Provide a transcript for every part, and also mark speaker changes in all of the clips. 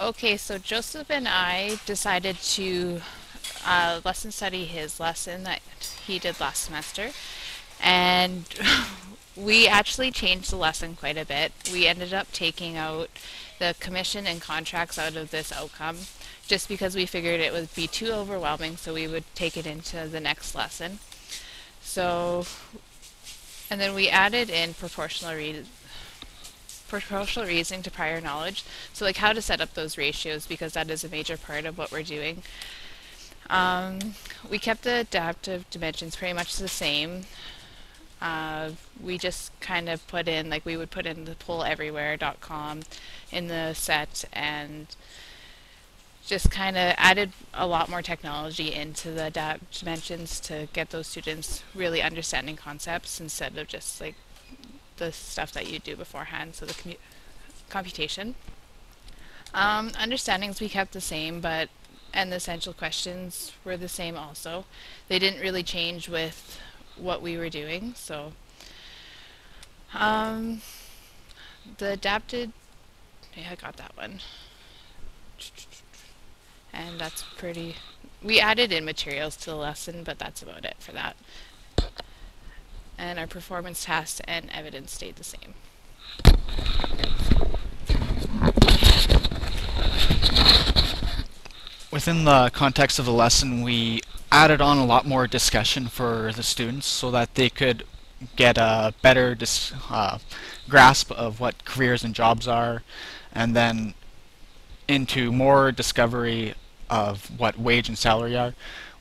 Speaker 1: Okay, so Joseph and I decided to lesson study his lesson that he did last semester, and we actually changed the lesson quite a bit. We ended up taking out the commission and contracts out of this outcome just because we figured it would be too overwhelming, so we would take it into the next lesson. So, and then we added in proportional reasoning to prior knowledge. So like how to set up those ratios because that is a major part of what we're doing. We kept the adaptive dimensions pretty much the same. We just kind of put in, like we would put in the polleverywhere.com in the set and just kind of added a lot more technology into the adapt dimensions to get those students really understanding concepts instead of just like the stuff that you do beforehand, so the computation. Understandings we kept the same, but and the essential questions were the same also. They didn't really change with what we were doing, so um, the adapted, yeah, I got that one. And that's pretty, we added in materials to the lesson, but that's about it for that. And our performance tasks and evidence stayed the same.
Speaker 2: Within the context of the lesson, we added on a lot more discussion for the students so that they could get a better grasp of what careers and jobs are, and then into more discovery of what wage and salary are.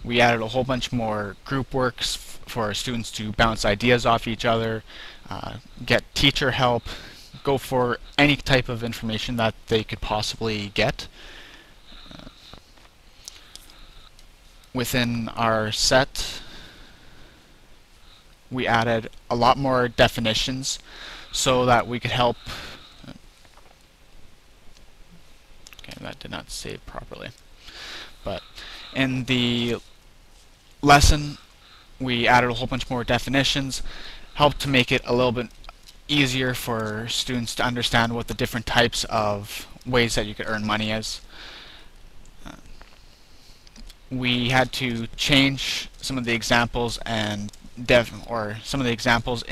Speaker 2: We added a whole bunch more group works for students to bounce ideas off each other, get teacher help, go for any type of information that they could possibly get. Within our set, we added a lot more definitions so that we could help. Okay, that did not save properly. But in the lesson, we added a whole bunch more definitions, helped to make it a little bit easier for students to understand what the different types of ways that you could earn money is. We had to change some of the examples and some of the examples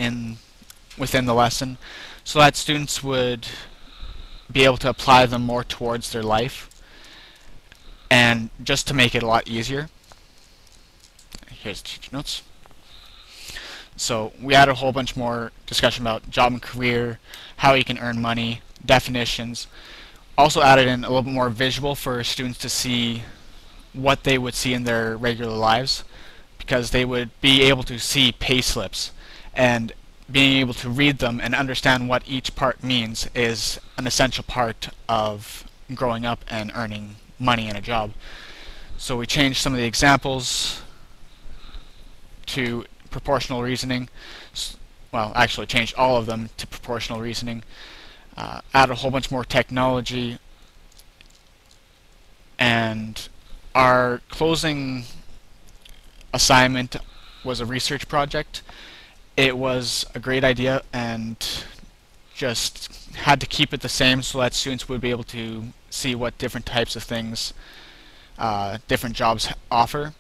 Speaker 2: within the lesson so that students would be able to apply them more towards their life, and just to make it a lot easier. Here's the teacher notes. So we added a whole bunch more discussion about job and career, how you can earn money, definitions. Also added in a little bit more visual for students to see what they would see in their regular lives, because they would be able to see pay slips, and being able to read them and understand what each part means is an essential part of growing up and earning money in a job. So we changed some of the examples to proportional reasoning. Well, actually changed all of them to proportional reasoning. Added a whole bunch more technology, and our closing assignment was a research project. It was a great idea and just had to keep it the same so that students would be able to see what different types of things different jobs offer.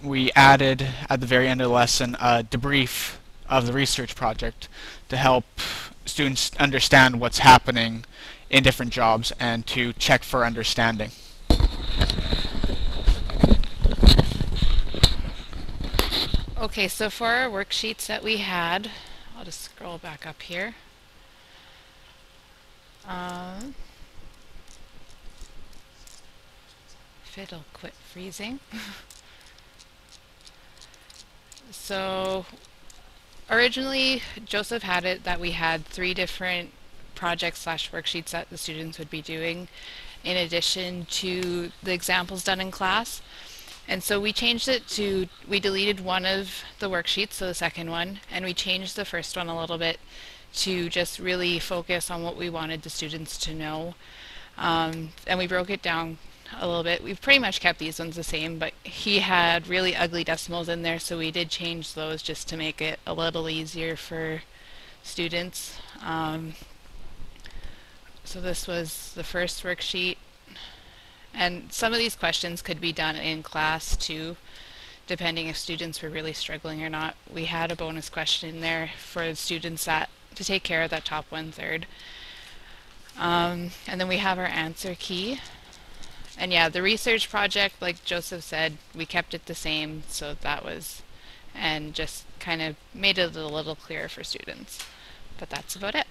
Speaker 2: We added at the very end of the lesson a debrief of the research project to help students understand what's happening in different jobs and to check for understanding.
Speaker 1: Okay, so for our worksheets that we had, I'll just scroll back up here. If it'll quit freezing. So originally Joseph had it that we had 3 different projects slash worksheets that the students would be doing in addition to the examples done in class. And so we changed it to, we deleted one of the worksheets, so the second one, and we changed the first one a little bit to just really focus on what we wanted the students to know. And we broke it down a little bit. We've pretty much kept these ones the same, but he had really ugly decimals in there, so we did change those just to make it a little easier for students. So this was the first worksheet, and some of these questions could be done in class too, depending if students were really struggling or not. We had a bonus question in there for students that to take care of that top one third. And then we have our answer key. And yeah, the research project, like Joseph said, we kept it the same, so that was, and just kind of made it a little clearer for students. But that's about it.